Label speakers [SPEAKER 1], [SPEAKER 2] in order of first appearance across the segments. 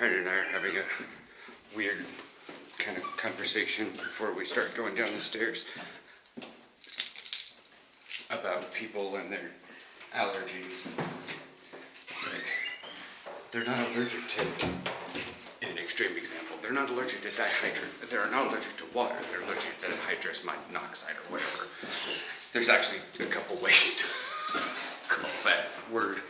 [SPEAKER 1] Brandon and I are having a weird kind of conversation before we start going down the stairs about people and their allergies. It's like, they're not allergic to, in an extreme example, they're not allergic to dihydrogen, they're not allergic to water, they're allergic to hydrous monoxide or whatever. There's actually a couple ways to call that word.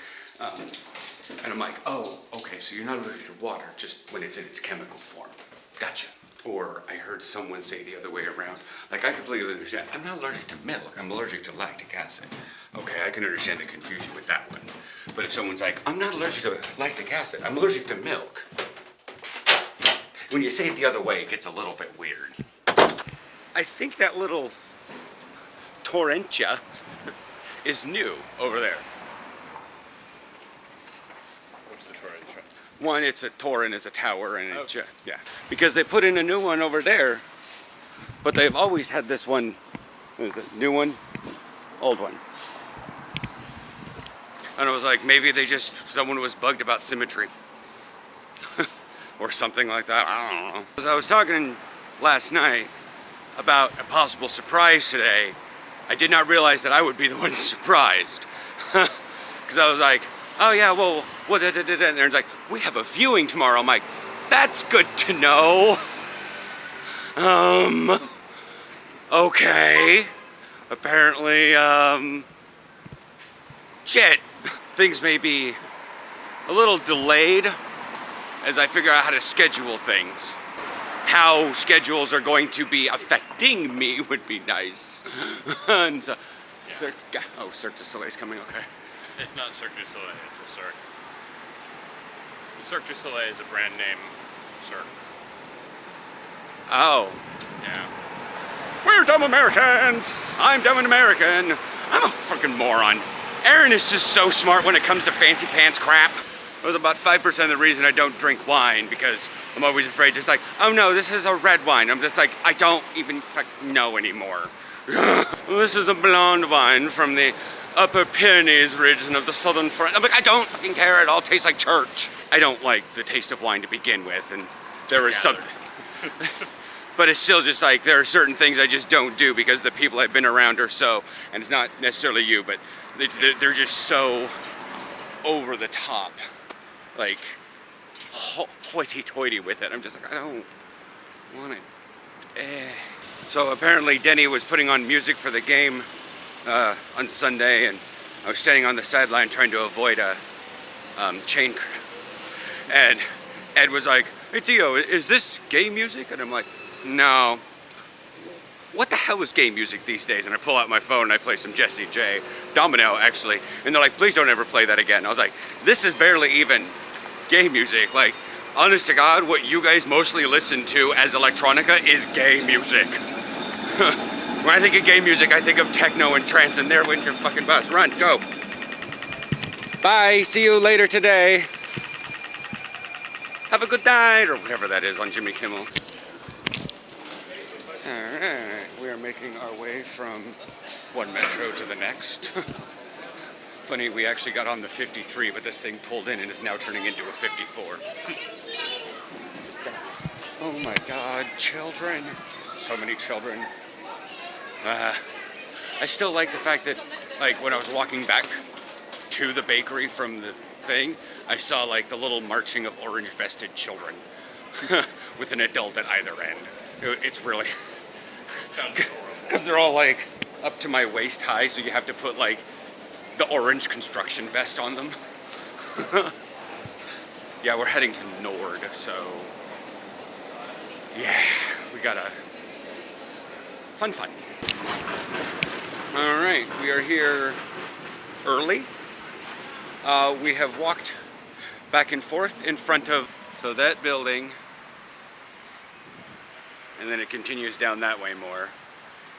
[SPEAKER 1] And I'm like, oh, okay, so you're not allergic to water, just when it's in its chemical form. Gotcha. Or I heard someone say the other way around. Like, I completely understand. I'm not allergic to milk, I'm allergic to lactic acid. Okay, I can understand the confusion with that one. But if someone's like, I'm not allergic to lactic acid, I'm allergic to milk. When you say it the other way, it gets a little bit weird. I think that little torrentia is new over there. One, it's a torrent is a tower, and it's, yeah. Because they put in a new one over there, but they've always had this one, new one, old one. And I was like, maybe someone was bugged about symmetry. Or something like that, I don't know. As I was talking last night about a possible surprise today, I did not realize that I would be the one surprised. Because I was like, oh yeah, well, what? And it's like, we have a viewing tomorrow. I'm like, that's good to know. Okay. Apparently, shit. Things may be a little delayed as I figure out how to schedule things. How schedules are going to be affecting me would be nice. And Cirque du Soleil's coming, okay.
[SPEAKER 2] It's not Cirque du Soleil, it's a Cirque. The Cirque du Soleil is a brand name Cirque.
[SPEAKER 1] Oh.
[SPEAKER 2] Yeah.
[SPEAKER 1] We're dumb Americans! I'm dumb and American. I'm a freaking moron. Aaron is just so smart when it comes to fancy pants crap. It was about 5% of the reason I don't drink wine, because I'm always afraid, just like, oh no, this is a red wine. I'm just like, I don't even know anymore. This is a blonde wine from the Upper Pyrenees region of the southern France. I'm like, I don't fucking care, it all tastes like church. I don't like the taste of wine to begin with, and there is something. But it's still just like, there are certain things I just don't do because the people I've been around are so, and it's not necessarily you, but they're just so over the top, like hoity-toity with it. I'm just like, I don't want it. So apparently Denny was putting on music for the game on Sunday, and I was standing on the sideline trying to avoid a chain crash. And Ed was like, hey Theo, is this gay music? And I'm like, no. What the hell is gay music these days? And I pull out my phone and I play some Jessie J. Domino, actually. And they're like, please don't ever play that again. I was like, this is barely even gay music. Like, honest to God, what you guys mostly listen to as electronica is gay music. When I think of gay music, I think of techno and trance, and there went your fucking bus. Run, go. Bye, see you later today. Have a good night, or whatever that is on Jimmy Kimmel. Alright, we are making our way from one metro to the next. Funny, we actually got on the 53, but this thing pulled in and is now turning into a 54. Oh my God, children. So many children. I still like the fact that, like, when I was walking back to the bakery from the thing, I saw, like, the little marching of orange-vested children with an adult at either end. It's really... Because they're all, like, up to my waist high, so you have to put, like, the orange construction vest on them. Yeah, we're heading to Noord, so... yeah, we got a... fun. Alright, we are here early. We have walked back and forth in front of that building, and then it continues down that way more.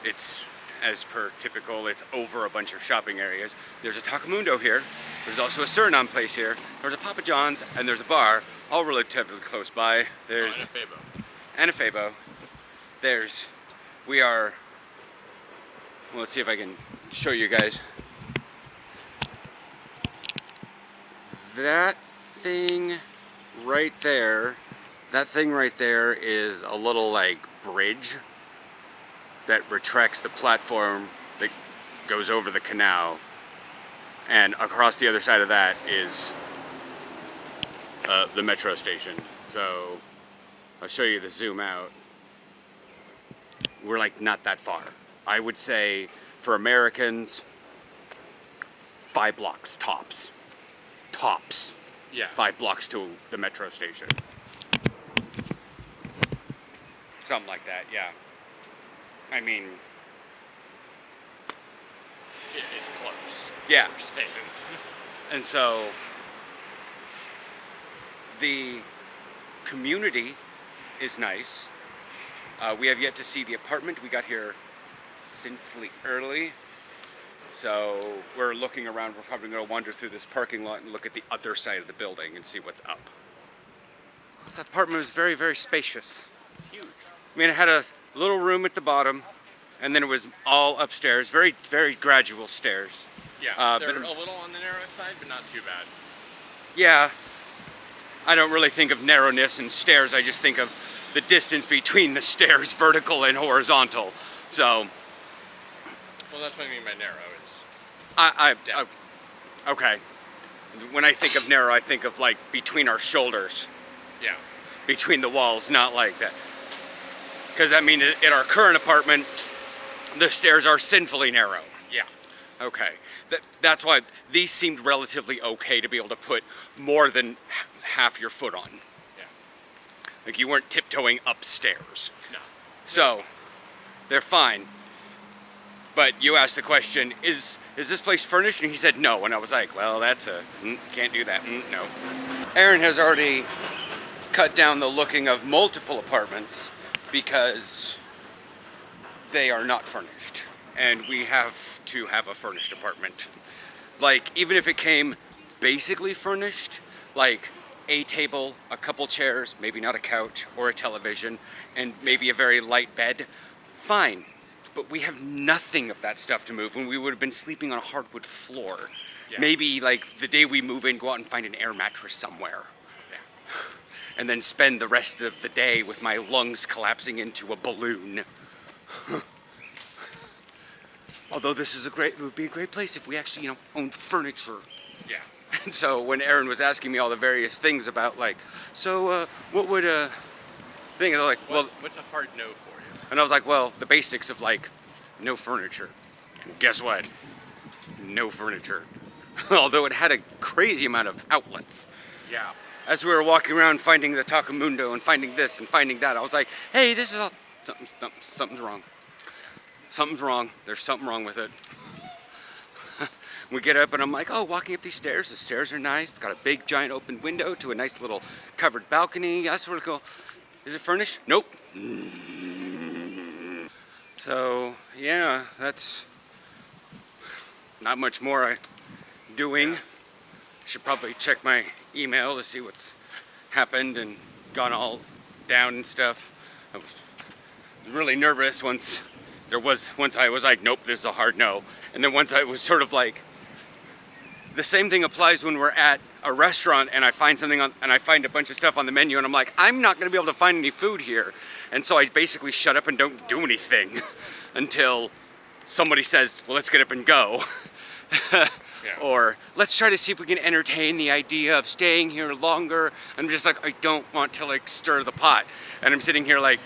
[SPEAKER 1] It's, as per typical, it's over a bunch of shopping areas. There's a Tacomundo here, there's also a Suriname place here, there's a Papa John's, and there's a bar, all relatively close by. There's and a Fabo. We are, well, let's see if I can show you guys. That thing right there, that thing right there is a little like bridge that retracts the platform that goes over the canal, and across the other side of that is the metro station. So I'll show you the zoom out. We're like not that far. I would say for Americans, 5 blocks tops. Tops.
[SPEAKER 2] Yeah.
[SPEAKER 1] 5 blocks to the metro station. Something like that, yeah. I mean,
[SPEAKER 2] It's close.
[SPEAKER 1] yeah.
[SPEAKER 2] We're saying.
[SPEAKER 1] And so the community is nice. We have yet to see the apartment. We got here sinfully early. So we're looking around. We're probably going to wander through this parking lot and look at the other side of the building and see what's up. This apartment was very, very spacious.
[SPEAKER 2] It's huge.
[SPEAKER 1] I mean, it had a little room at the bottom, and then it was all upstairs. Very, very gradual stairs.
[SPEAKER 2] Yeah, they're
[SPEAKER 1] but-
[SPEAKER 2] a little on the narrow side, but not too bad.
[SPEAKER 1] Yeah, I don't really think of narrowness and stairs. I just think of the distance between the stairs, vertical and horizontal. So,
[SPEAKER 2] Well, that's what I mean by narrow. Is
[SPEAKER 1] depth. Okay. When I think of narrow, I think of like between our shoulders,
[SPEAKER 2] yeah,
[SPEAKER 1] between the walls, not like that. Because I mean, in our current apartment, the stairs are sinfully narrow.
[SPEAKER 2] yeah,
[SPEAKER 1] Okay. That's why these seemed relatively okay to be able to put more than half your foot on.
[SPEAKER 2] yeah.
[SPEAKER 1] Like you weren't tiptoeing upstairs.
[SPEAKER 2] No.
[SPEAKER 1] So, they're fine. But you asked the question, is this place furnished? And he said no. And I was like, well, that's can't do that. No. Aaron has already cut down the looking of multiple apartments because they are not furnished. And we have to have a furnished apartment. Like, even if it came basically furnished, like a table, a couple chairs, maybe not a couch or a television, and maybe a very light bed, fine. But we have nothing of that stuff to move when we would have been sleeping on a hardwood floor.
[SPEAKER 2] Yeah.
[SPEAKER 1] Maybe like the day we move in, go out and find an air mattress somewhere.
[SPEAKER 2] Yeah.
[SPEAKER 1] And then spend the rest of the day with my lungs collapsing into a balloon. Although it would be a great place if we actually, owned furniture.
[SPEAKER 2] Yeah.
[SPEAKER 1] And so when Aaron was asking me all the various things about what would a thing, they're like, well,
[SPEAKER 2] What's a hard no for you?
[SPEAKER 1] and I was like, well, the basics of like, no furniture. And guess what? No furniture. Although it had a crazy amount of outlets.
[SPEAKER 2] Yeah.
[SPEAKER 1] As we were walking around finding the Tacomundo and finding this and finding that, I was like, hey, this is all, something's wrong. Something's wrong. There's something wrong with it. We get up and I'm like, oh, walking up these stairs. The stairs are nice. It's got a big giant open window to a nice little covered balcony. That's where to go. Is it furnished? Nope. So, yeah, that's not much more I'm doing. Should probably check my email to see what's happened and gone all down and stuff. I was really nervous once I was like, nope, this is a hard no. And then once I was sort of like, the same thing applies when we're at a restaurant and I find and I find a bunch of stuff on the menu and I'm like, I'm not gonna be able to find any food here. And so I basically shut up and don't do anything until somebody says, well, let's get up and go.
[SPEAKER 2] Yeah.
[SPEAKER 1] Or let's try to see if we can entertain the idea of staying here longer. I'm just like, I don't want to like stir the pot. And I'm sitting here like,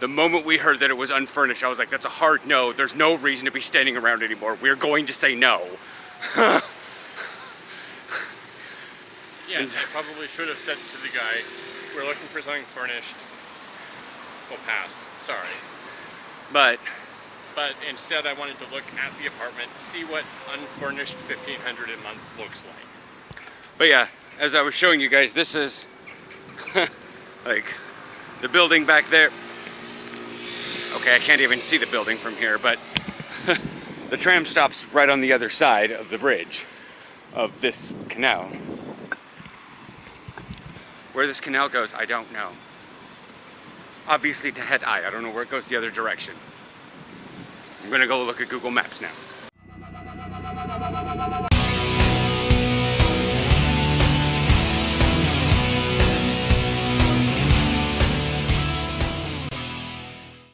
[SPEAKER 1] the moment we heard that it was unfurnished, I was like, that's a hard no. There's no reason to be standing around anymore. We're going to say no.
[SPEAKER 2] Yes, I probably should have said to the guy, we're looking for something furnished. We'll pass. Sorry.
[SPEAKER 1] But
[SPEAKER 2] instead I wanted to look at the apartment, see what unfurnished $1,500 a month looks like.
[SPEAKER 1] yeah, as I was showing you guys, this is like the building back there. Okay, I can't even see the building from here, but the tram stops right on the other side of the bridge of this canal. Where this canal goes, I don't know. Obviously to head I don't know where it goes the other direction. I'm gonna go look at Google Maps now.